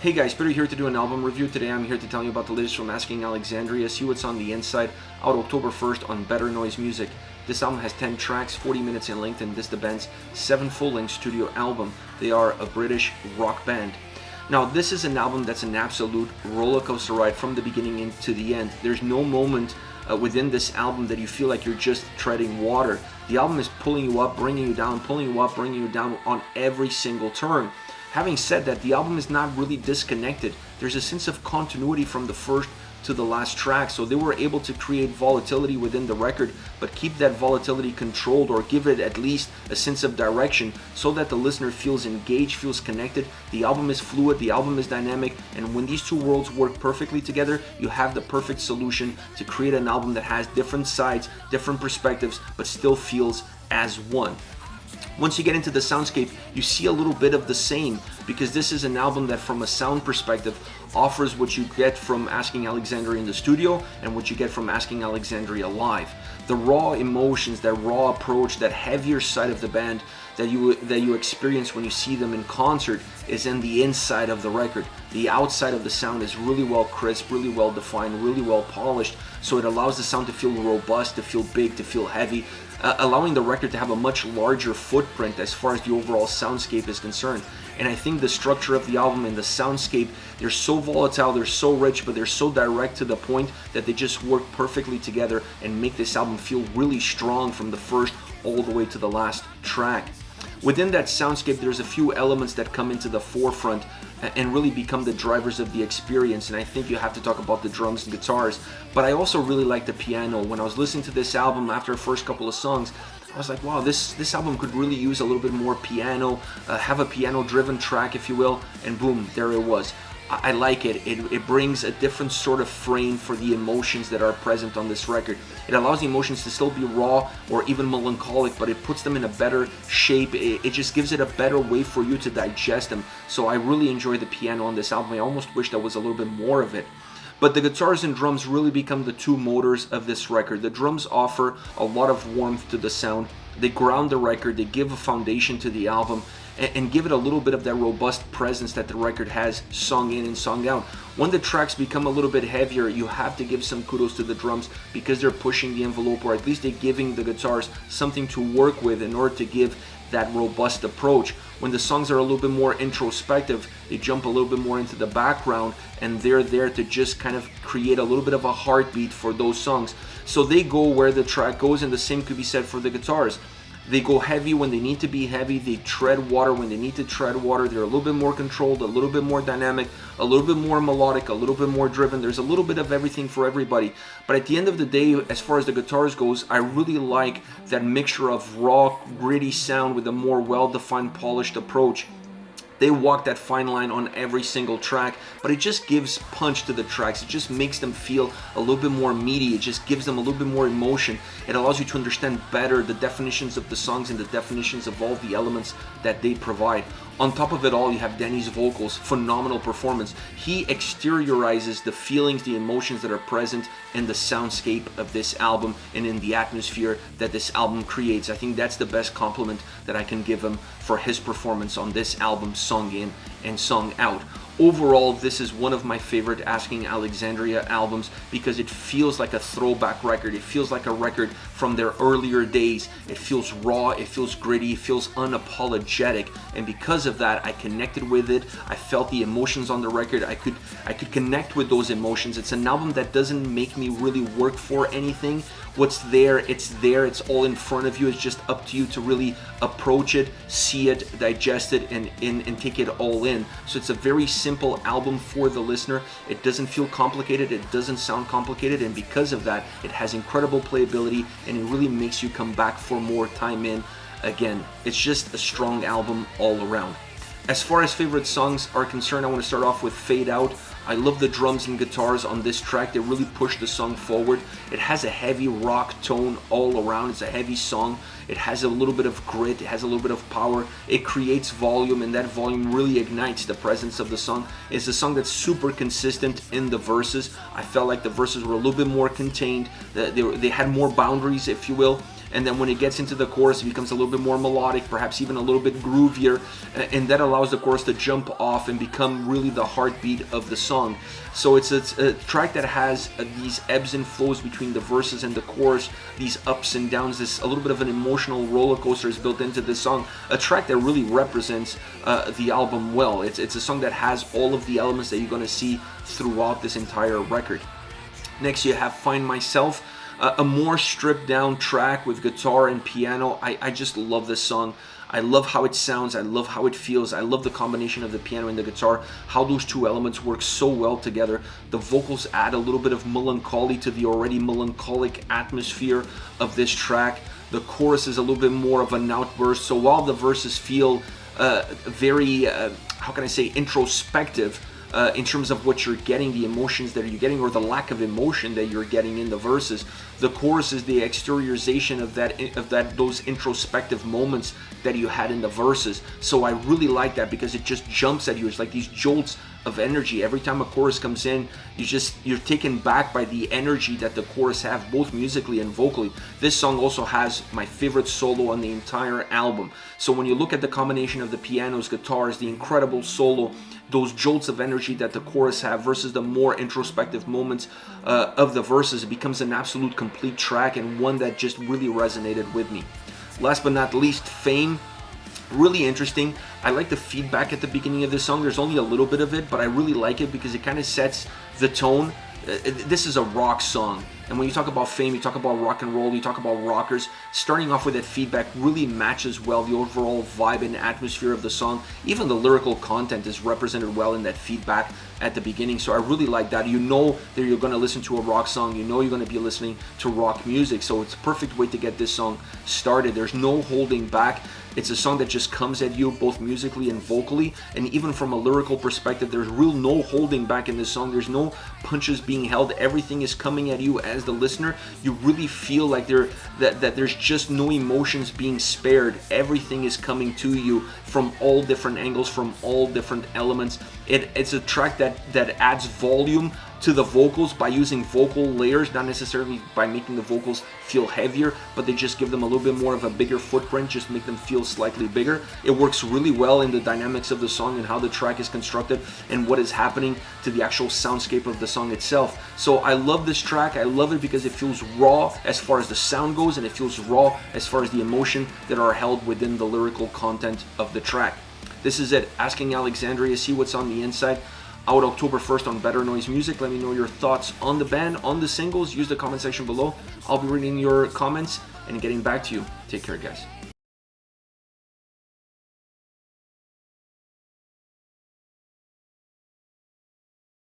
Hey guys, Peter here to do an album review. Today I'm here to tell you about the latest from Asking Alexandria. See what's on the inside, out October 1st on Better Noise Music. This album has 10 tracks, 40 minutes in length, and this is the band's 7th full-length studio album. They are a British rock band. Now, this is an album that's an absolute roller coaster ride from the beginning into the end. There's no moment within this album that you feel like you're just treading water. The album is pulling you up, bringing you down, pulling you up, bringing you down on every single turn. Having said that, the album is not really disconnected. There's a sense of continuity from the first to the last track, so they were able to create volatility within the record, but keep that volatility controlled, or give it at least a sense of direction so that the listener feels engaged, feels connected. The album is fluid, the album is dynamic, and when these two worlds work perfectly together, you have the perfect solution to create an album that has different sides, different perspectives, but still feels as one. Once you get into the soundscape, you see a little bit of the same, because this is an album that from a sound perspective offers what you get from Asking Alexandria in the studio and what you get from Asking Alexandria live. The raw emotions, that raw approach, that heavier side of the band that you experience when you see them in concert is in the inside of the record. The outside of the sound is really well crisp, really well defined, really well polished, so it allows the sound to feel robust, to feel big, to feel heavy, allowing the record to have a much larger footprint as far as the overall soundscape is concerned. And I think the structure of the album and the soundscape, they're so volatile, they're so rich, but they're so direct to the point that they just work perfectly together and make this album feel really strong from the first all the way to the last track. Within that soundscape, there's a few elements that come into the forefront and really become the drivers of the experience, and I think you have to talk about the drums and guitars, but I also really like the piano. When I was listening to this album after the first couple of songs, I was like, wow, this album could really use a little bit more piano, have a piano-driven track, if you will, and boom, there it was. I like it. It brings a different sort of frame for the emotions that are present on this record. It allows the emotions to still be raw or even melancholic, but it puts them in a better shape. It just gives it a better way for you to digest them. So I really enjoy the piano on this album. I almost wish there was a little bit more of it. But the guitars and drums really become the two motors of this record. The drums offer a lot of warmth to the sound. They ground the record, they give a foundation to the album, and give it a little bit of that robust presence that the record has sung in and sung out. When the tracks become a little bit heavier, you have to give some kudos to the drums because they're pushing the envelope, or at least they're giving the guitars something to work with in order to give that robust approach. When the songs are a little bit more introspective, they jump a little bit more into the background, and they're there to just kind of create a little bit of a heartbeat for those songs. So they go where the track goes, and the same could be said for the guitars. They go heavy when they need to be heavy, they tread water when they need to tread water, they're a little bit more controlled, a little bit more dynamic, a little bit more melodic, a little bit more driven. There's a little bit of everything for everybody. But at the end of the day, as far as the guitars goes, I really like that mixture of raw, gritty sound with a more well-defined, polished approach. They walk that fine line on every single track, but it just gives punch to the tracks. It just makes them feel a little bit more meaty. It just gives them a little bit more emotion. It allows you to understand better the definitions of the songs and the definitions of all the elements that they provide. On top of it all, you have Danny's vocals, phenomenal performance. He exteriorizes the feelings, the emotions that are present in the soundscape of this album and in the atmosphere that this album creates. I think that's the best compliment that I can give him for his performance on this album, sung in and sung out. Overall, this is one of my favorite Asking Alexandria albums because it feels like a throwback record. It feels like a record from their earlier days. It feels raw, it feels gritty, it feels unapologetic, and because of that, I connected with it. I felt the emotions on the record. I could connect with those emotions. It's an album that doesn't make me really work for anything. What's there, it's all in front of you. It's just up to you to really approach it, see it, digest it, and take it all in. So it's a very simple album for the listener. It doesn't feel complicated, it doesn't sound complicated, and because of that, it has incredible playability, and it really makes you come back for more time in. Again, it's just a strong album all around. As far as favorite songs are concerned, I want to start off with Fade Out. I love the drums and guitars on this track. They really push the song forward. It has a heavy rock tone all around. It's a heavy song. It has a little bit of grit. It has a little bit of power. It creates volume, and that volume really ignites the presence of the song. It's a song that's super consistent in the verses. I felt like the verses were a little bit more contained. They had more boundaries, if you will. and then when it gets into the chorus, it becomes a little bit more melodic, perhaps even a little bit groovier, and that allows the chorus to jump off and become really the heartbeat of the song. So it's a track that has these ebbs and flows between the verses and the chorus, these ups and downs, this a little bit of an emotional roller coaster is built into this song, a track that really represents the album well. It's a song that has all of the elements that you're going to see throughout this entire record. Next you have Find Myself, a more stripped down track with guitar and piano. I just love this song. I love how it sounds, I love how it feels, I love the combination of the piano and the guitar, how those two elements work so well together. The vocals add a little bit of melancholy to the already melancholic atmosphere of this track. The chorus is a little bit more of an outburst, so while the verses feel very, how can I say, introspective, in terms of what you're getting, the emotions that you're getting, or the lack of emotion that you're getting in the verses, the chorus is the exteriorization of those introspective moments that you had in the verses. So I really like that because it just jumps at you. It's like these jolts of energy. Every time a chorus comes in, you're taken back by the energy that the chorus have, both musically and vocally. This song also has my favorite solo on the entire album. So when you look at the combination of the pianos, guitars, the incredible solo, those jolts of energy that the chorus have versus the more introspective moments of the verses, it becomes an absolute complete track, and one that just really resonated with me. Last but not least, Fame. Really interesting. I like the feedback at the beginning of this song. There's only a little bit of it, but I really like it because it kind of sets the tone. This is a rock song, and when you talk about Fame, you talk about rock and roll, you talk about rockers. Starting off with that feedback really matches well the overall vibe and atmosphere of the song. Even the lyrical content is represented well in that feedback at the beginning, so I really like that. You know that you're going to listen to a rock song, you know you're going to be listening to rock music, so it's a perfect way to get this song started. There's no holding back. It's a song that just comes at you both musically and vocally, and even from a lyrical perspective, there's real no holding back in this song. There's no punches being held. Everything is coming at you as the listener. You really feel like that there's just no emotions being spared. Everything is coming to you from all different angles, from all different elements. It's a track that adds volume to the vocals by using vocal layers, not necessarily by making the vocals feel heavier, but they just give them a little bit more of a bigger footprint, just make them feel slightly bigger. It works really well in the dynamics of the song and how the track is constructed and what is happening to the actual soundscape of the song itself. So I love this track. I love it because it feels raw as far as the sound goes, and it feels raw as far as the emotion that are held within the lyrical content of the track. This is it. Asking Alexandria, see what's on the inside. Out October 1st on Better Noise Music. Let me know your thoughts on the band, on the singles. Use the comment section below. I'll be reading your comments and getting back to you. Take care, guys.